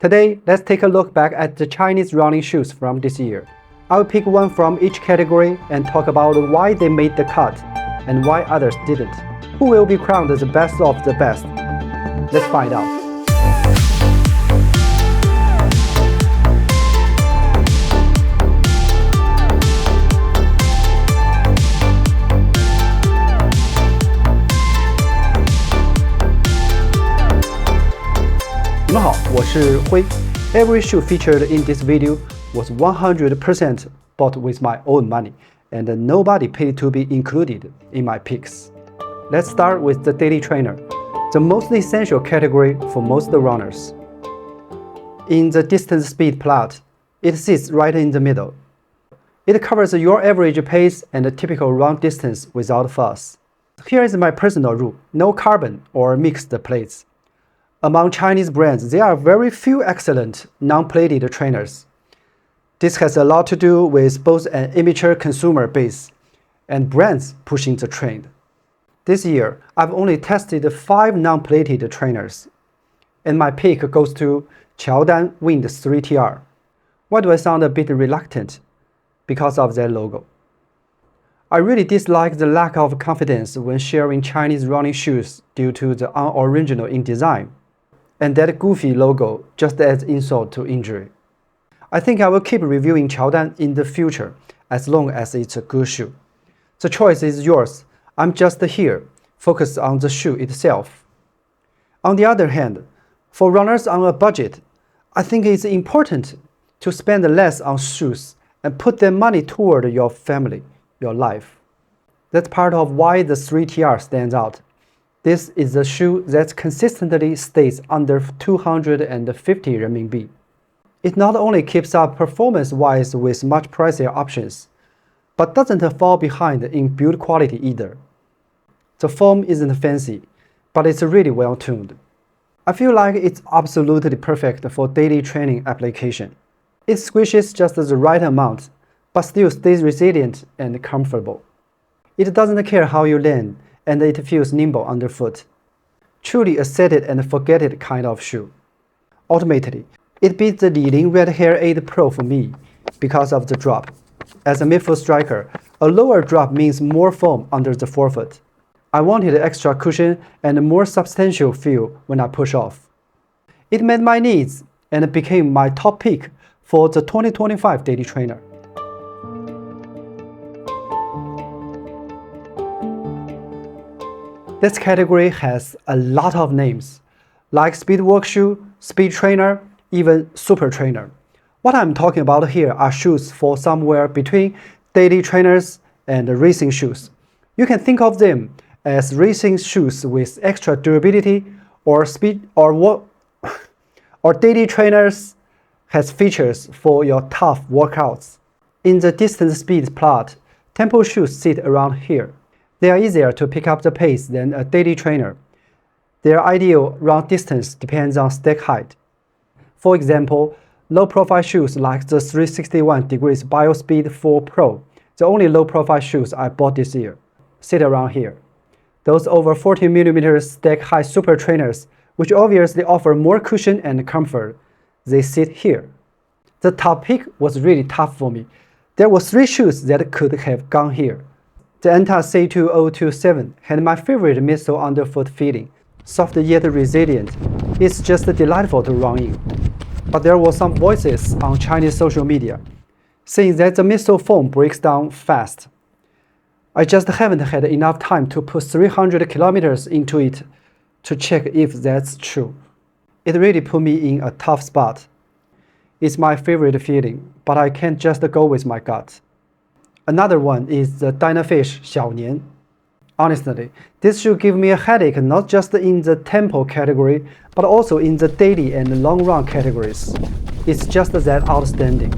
Today, let's take a look back at the Chinese running shoes from this year. I'll pick one from each category and talk about why they made the cut and why others didn't. Who will be crowned as the best of the best? Let's find out. Every shoe featured in this video was 100% bought with my own money, and nobody paid to be included in my picks. Let's start with the daily trainer, the most essential category for most runners. In the distance speed plot, it sits right in the middle. It covers your average pace and the typical run distance without fuss. Here is my personal rule: no carbon or mixed plates. Among Chinese brands, there are very few excellent non-plated trainers. This has a lot to do with both an immature consumer base and brands pushing the trend. This year, I've only tested 5 non-plated trainers, and my pick goes to Qiaodan Wind 3TR. Why do I sound a bit reluctant? Because of their logo. I really dislike the lack of confidence when sharing Chinese running shoes due to the unoriginal in design, and that goofy logo just adds insult to injury. I think I will keep reviewing Qiaodan in the future as long as it's a good shoe. The choice is yours. I'm just here, focused on the shoe itself. On the other hand, for runners on a budget, I think it's important to spend less on shoes and put their money toward your family, your life. That's part of why the 3TR stands out. This is a shoe that consistently stays under 250 renminbi. It not only keeps up performance-wise with much pricier options, but doesn't fall behind in build quality either. The foam isn't fancy, but it's really well tuned. I feel like it's absolutely perfect for daily training application. It squishes just the right amount, but still stays resilient and comfortable. It doesn't care how you land, and it feels nimble underfoot. Truly a set it and forget it kind of shoe. Ultimately, it beats the Li-ning Red Hair 8 Pro for me because of the drop. As a midfoot striker, a lower drop means more foam under the forefoot. I wanted extra cushion and a more substantial feel when I push off. It met my needs and became my top pick for the 2025 daily trainer. This category has a lot of names, like speed work shoe, speed trainer, even super trainer. What I'm talking about here are shoes for somewhere between daily trainers and racing shoes. You can think of them as racing shoes with extra durability, or daily trainers has features for your tough workouts. In the distance speed plot, tempo shoes sit around here. They are easier to pick up the pace than a daily trainer. Their ideal run distance depends on stack height. For example, low-profile shoes like the 361 degrees BioSpeed 4 Pro, the only low-profile shoes I bought this year, sit around here. Those over 40mm stack height super trainers, which obviously offer more cushion and comfort, they sit here. The top pick was really tough for me. There were 3 shoes that could have gone here. The Anta C2027 had my favorite midsole underfoot feeling, soft yet resilient. It's just delightful to run in. But there were some voices on Chinese social media saying that the midsole foam breaks down fast. I just haven't had enough time to put 300 kilometers into it to check if that's true. It really put me in a tough spot. It's my favorite feeling, but I can't just go with my gut. Another one is the da鲶小鲶. Honestly, this shoe gave me a headache not just in the tempo category, but also in the daily and long run categories. It's just that outstanding.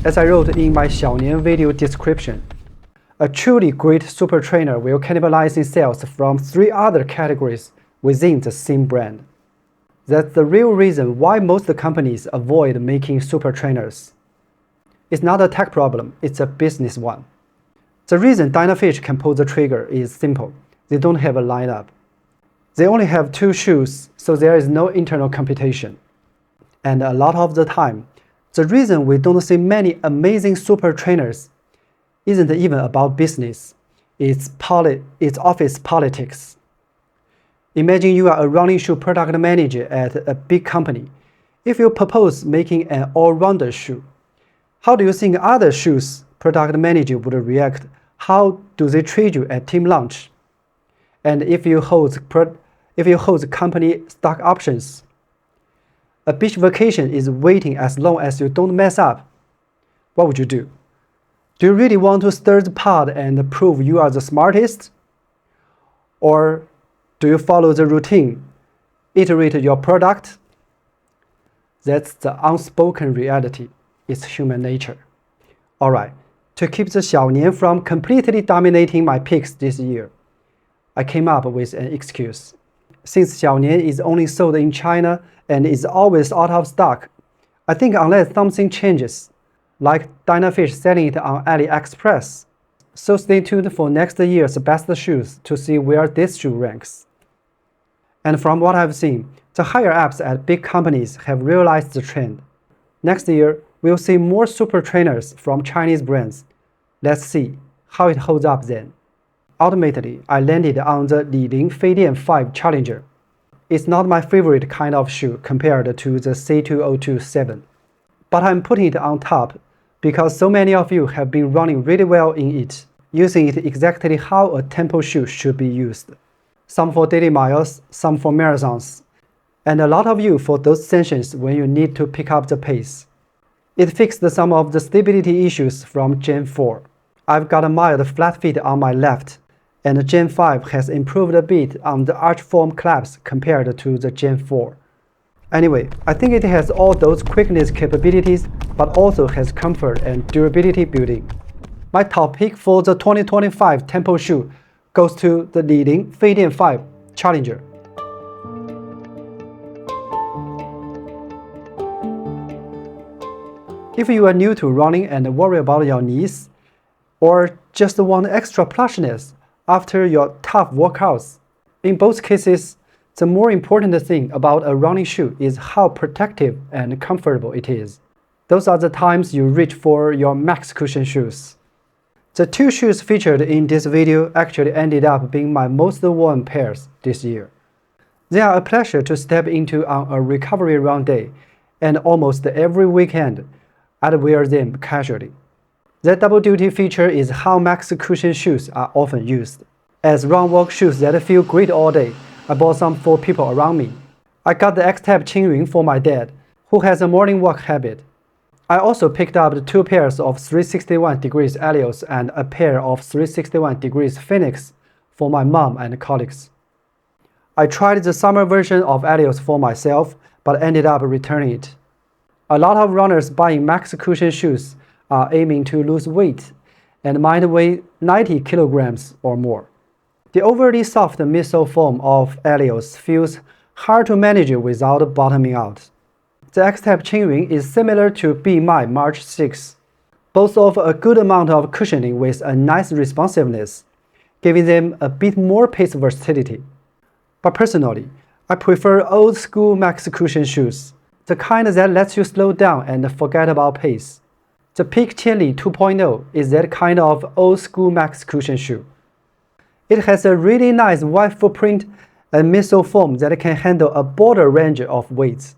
As I wrote in my xiaonian video description, a truly great super trainer will cannibalize in sales from 3 other categories within the same brand. That's the real reason why most companies avoid making super trainers. It's not a tech problem, it's a business one. The reason Dynafish can pull the trigger is simple. They don't have a lineup. They only have 2 shoes, so there is no internal competition. And a lot of the time, the reason we don't see many amazing super trainers isn't even about business, it's office politics. Imagine you are a running shoe product manager at a big company. If you propose making an all-rounder shoe, how do you think other shoes product manager would react? How do they treat you at team lunch? And if you hold company stock options, a beach vacation is waiting as long as you don't mess up, what would you do? Do you really want to stir the pot and prove you are the smartest? Or do you follow the routine, iterate your product? That's the unspoken reality. It's human nature. Alright, to keep the Xiaonian from completely dominating my picks this year, I came up with an excuse. Since Xiaonian is only sold in China and is always out of stock, I think unless something changes, like Dynafish selling it on AliExpress. So stay tuned for next year's best shoes to see where this shoe ranks. And from what I've seen, the higher ups at big companies have realized the trend. Next year, we'll see more super trainers from Chinese brands. Let's see how it holds up then. Ultimately, I landed on the li-ning Feidian 5 Challenger. It's not my favorite kind of shoe compared to the C2027, but I'm putting it on top because so many of you have been running really well in it, using it exactly how a tempo shoe should be used. Some for daily miles, some for marathons, and a lot of you for those sessions when you need to pick up the pace. It fixed some of the stability issues from Gen 4. I've got a mild flat feet on my left, and Gen 5 has improved a bit on the arch form collapse compared to the Gen 4. Anyway, I think it has all those quickness capabilities, but also has comfort and durability built-in. My top pick for the 2025 tempo shoe goes to the li-ning Feidian 5 Challenger. If you are new to running and worry about your knees, or just want extra plushness after your tough workouts, in both cases, the more important thing about a running shoe is how protective and comfortable it is. Those are the times you reach for your max cushion shoes. The two shoes featured in this video actually ended up being my most worn pairs this year. They are a pleasure to step into on a recovery run day, and almost every weekend, I'd wear them casually. The double duty feature is how max cushion shoes are often used. As run walk shoes that feel great all day, I bought some for people around me. I got the X-Type Qingyun for my dad, who has a morning walk habit. I also picked up 2 pairs of 361 degrees Alios and a pair of 361 degrees Phoenix for my mom and colleagues. I tried the summer version of Alios for myself, but ended up returning it. A lot of runners buying max cushion shoes are aiming to lose weight, and mine weigh 90 kilograms or more. The overly soft midsole foam of Alios feels hard to manage without bottoming out. The X-Type Qingyun is similar to BMAI March 6. Both offer a good amount of cushioning with a nice responsiveness, giving them a bit more pace versatility. But personally, I prefer old-school max cushion shoes, the kind that lets you slow down and forget about pace. The Peak Qianli 2.0 is that kind of old-school max cushion shoe. It has a really nice wide footprint and midsole foam that can handle a broader range of weights.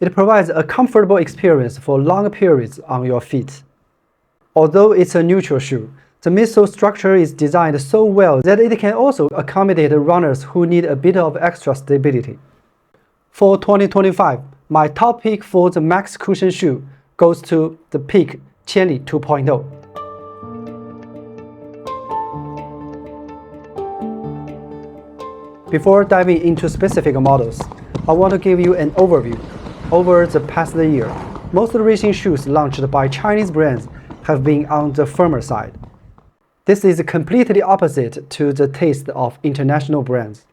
It provides a comfortable experience for long periods on your feet. Although it's a neutral shoe, the midsole structure is designed so well that it can also accommodate runners who need a bit of extra stability. For 2025, my top pick for the max cushion shoe goes to the Peak Qianli 2.0. Before diving into specific models, I want to give you an overview. Over the past year, most racing shoes launched by Chinese brands have been on the firmer side. This is completely opposite to the taste of international brands.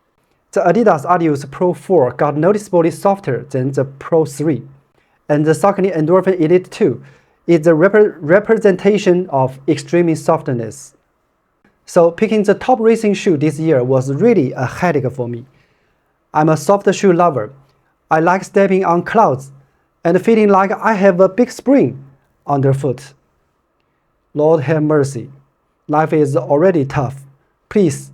The Adidas Adios Pro 4 got noticeably softer than the Pro 3, and the Saucony Endorphin Elite 2 is the representation of extreme softness. So picking the top racing shoe this year was really a headache for me. I'm a soft shoe lover. I like stepping on clouds, and feeling like I have a big spring underfoot. Lord have mercy. Life is already tough. Please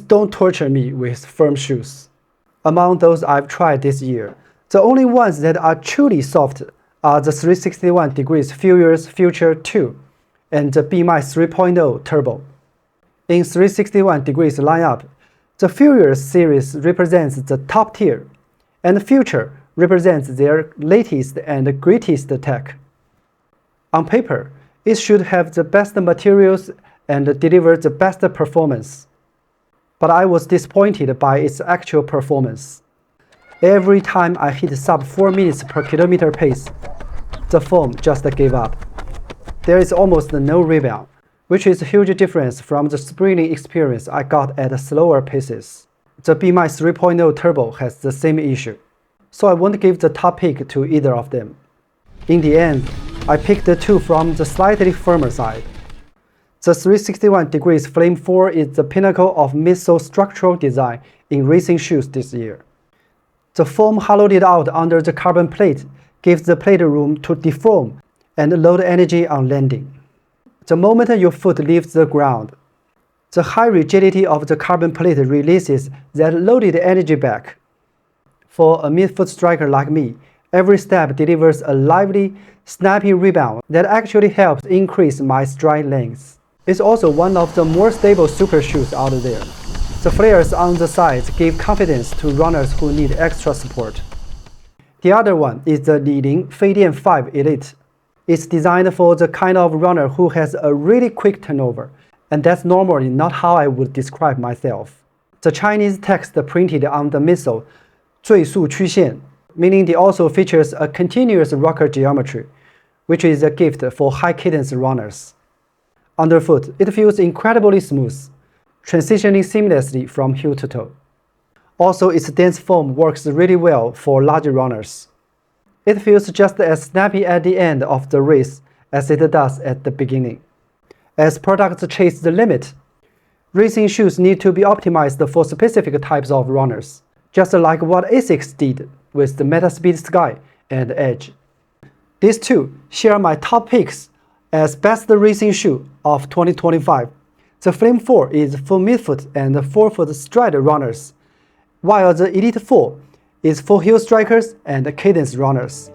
don't torture me with firm shoes. Among those I've tried this year, the only ones that are truly soft are the 361 degrees Furious Future 2 and the BMAI 3.0 Turbo. In 361 degrees lineup, the Furious series represents the top tier, and Future represents their latest and greatest tech. On paper, it should have the best materials and deliver the best performance. But I was disappointed by its actual performance. Every time I hit sub 4 minutes per kilometer pace, the foam just gave up. There is almost no rebound, which is a huge difference from the sprinting experience I got at slower paces. The BMAI 3.0 Turbo has the same issue, so I won't give the top pick to either of them. In the end, I picked the two from the slightly firmer side. The 361 degrees Flame 4 is the pinnacle of midsole structural design in racing shoes this year. The foam hollowed out under the carbon plate gives the plate room to deform and load energy on landing. The moment your foot leaves the ground, the high rigidity of the carbon plate releases that loaded energy back. For a midfoot striker like me, every step delivers a lively, snappy rebound that actually helps increase my stride length. It's also one of the more stable super shoes out there. The flares on the sides give confidence to runners who need extra support. The other one is the li-ning Feidian 5 Elite. It's designed for the kind of runner who has a really quick turnover, and that's normally not how I would describe myself. The Chinese text printed on the midsole, 最速曲线, meaning it also features a continuous rocker geometry, which is a gift for high cadence runners. Underfoot, it feels incredibly smooth, transitioning seamlessly from heel to toe. Also, its dense foam works really well for larger runners. It feels just as snappy at the end of the race as it does at the beginning. As products chase the limit, racing shoes need to be optimized for specific types of runners, just like what ASICS did with the Metaspeed Sky and Edge. These two share my top picks as best racing shoe of 2025. The Flame 4 is for midfoot and forefoot stride runners, while the Elite 4 is for heel strikers and cadence runners.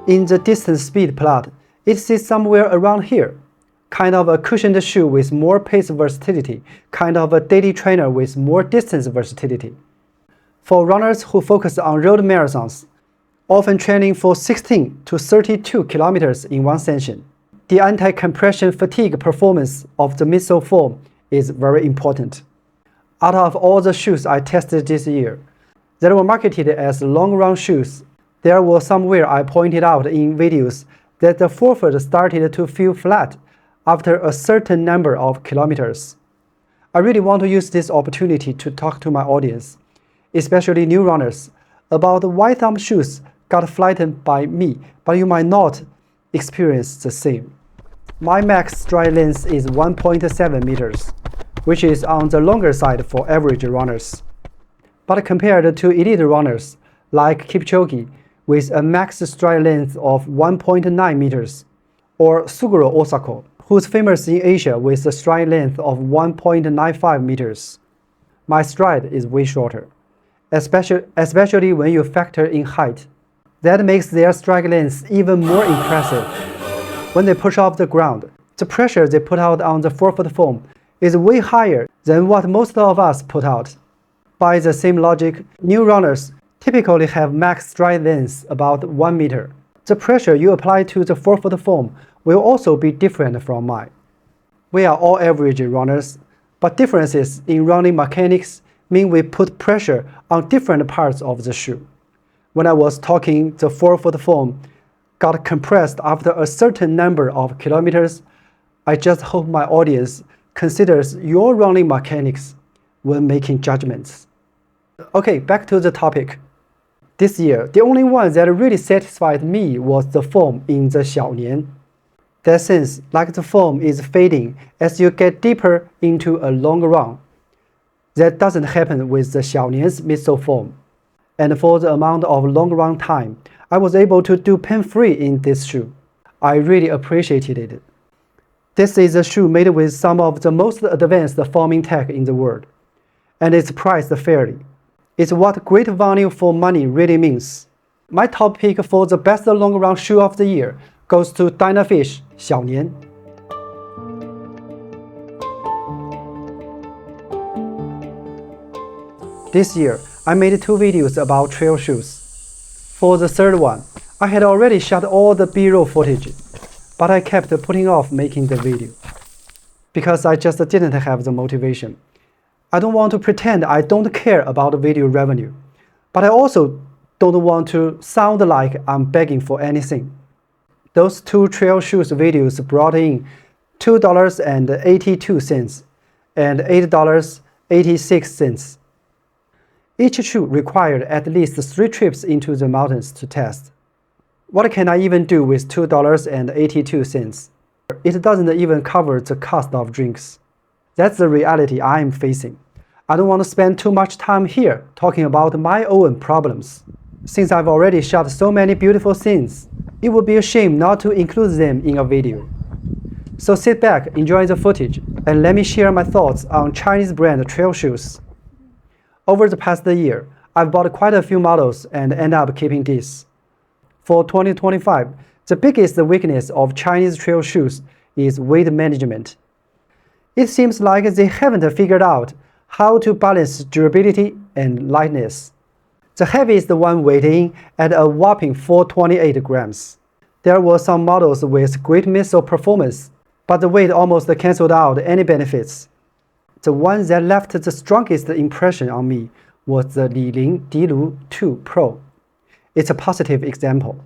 In the distance speed plot, it sits somewhere around here, kind of a cushioned shoe with more pace versatility, kind of a daily trainer with more distance versatility. For runners who focus on road marathons, often training for 16 to 32 kilometers in one session, the anti-compression fatigue performance of the midsole foam is very important. Out of all the shoes I tested this year that were marketed as long-run shoes, there was somewhere I pointed out in videos that the forefoot started to feel flat after a certain number of kilometers. I really want to use this opportunity to talk to my audience, especially new runners, about why thumb shoes got flattened by me, but you might not experience the same. My max stride length is 1.7 meters, which is on the longer side for average runners. But compared to elite runners like Kipchoge with a max stride length of 1.9 meters, or Suguro Osako, who's famous in Asia with a stride length of 1.95 meters, my stride is way shorter, especially when you factor in height. That makes their stride length even more impressive. When they push off the ground, the pressure they put out on the forefoot foam is way higher than what most of us put out. By the same logic, new runners typically have max stride length about 1 meter. The pressure you apply to the forefoot foam will also be different from mine. We are all average runners, but differences in running mechanics mean we put pressure on different parts of the shoe. When I was talking, the forefoot foam got compressed after a certain number of kilometers. I just hope my audience considers your running mechanics when making judgments. Okay, back to the topic. This year, the only one that really satisfied me was the foam in the xiaonian. That sense, like the foam is fading as you get deeper into a long run. That doesn't happen with the Xiaonian's midsole foam. And for the amount of long run time I was able to do pain-free in this shoe, I really appreciated it. This is a shoe made with some of the most advanced foaming tech in the world, and it's priced fairly. It's what great value for money really means. My top pick for the best long run shoe of the year goes to Da鲶小鲶. This year, I made 2 videos about trail shoes. For the third one, I had already shot all the B-roll footage, but I kept putting off making the video because I just didn't have the motivation. I don't want to pretend I don't care about video revenue, but I also don't want to sound like I'm begging for anything. Those 2 trail shoes videos brought in $2.82 and $8.86. Each shoe required at least 3 trips into the mountains to test. What can I even do with $2.82? It doesn't even cover the cost of drinks. That's the reality I'm facing. I don't want to spend too much time here talking about my own problems. Since I've already shot so many beautiful scenes, it would be a shame not to include them in a video. So sit back, enjoy the footage, and let me share my thoughts on Chinese brand trail shoes. Over the past year, I've bought quite a few models and end up keeping this. For 2025, the biggest weakness of Chinese trail shoes is weight management. It seems like they haven't figured out how to balance durability and lightness. The heaviest one weighed in at a whopping 428 grams. There were some models with great midsole performance, but the weight almost canceled out any benefits. The one that left the strongest impression on me was the li-ning BMAI Pro. It's a positive example.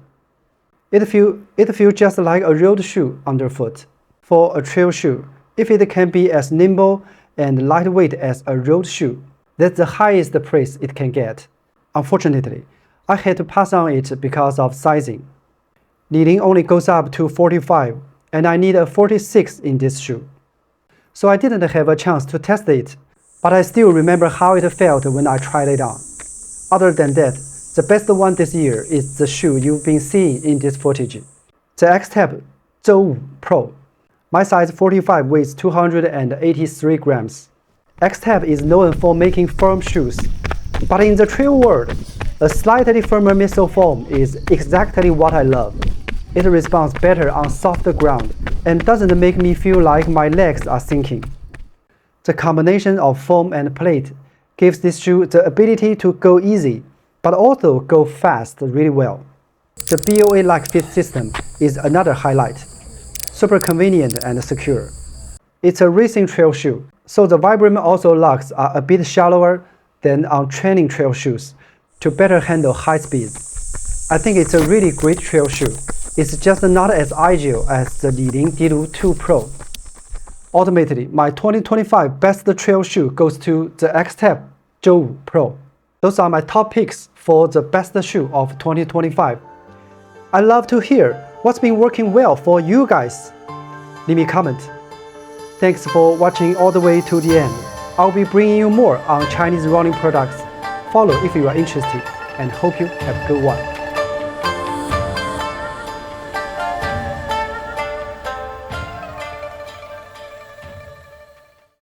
It feels just like a road shoe underfoot. For a trail shoe, if it can be as nimble and lightweight as a road shoe, that's the highest praise it can get. Unfortunately, I had to pass on it because of sizing. Li-ning only goes up to 45, and I need a 46 in this shoe. So I didn't have a chance to test it, but I still remember how it felt when I tried it on. Other than that, the best one this year is the shoe you've been seeing in this footage, the X-Tep Zhou Pro. My size 45 weighs 283 grams. X-Tep is known for making firm shoes, but in the trail world, a slightly firmer midsole foam is exactly what I love. It responds better on softer ground and doesn't make me feel like my legs are sinking. The combination of foam and plate gives this shoe the ability to go easy, but also go fast really well. The BOA-like fit system is another highlight. Super convenient and secure. It's a racing trail shoe, so the Vibram also lugs are a bit shallower than on training trail shoes to better handle high speeds. I think it's a really great trail shoe. It's just not as agile as the li-ning BMAI Pro. Ultimately, my 2025 best trail shoe goes to the X-Tep Zhou Pro. Those are my top picks for the best shoe of 2025. I'd love to hear what's been working well for you guys. Leave me a comment. Thanks for watching all the way to the end. I'll be bringing you more on Chinese running products. Follow if you are interested, and hope you have a good one.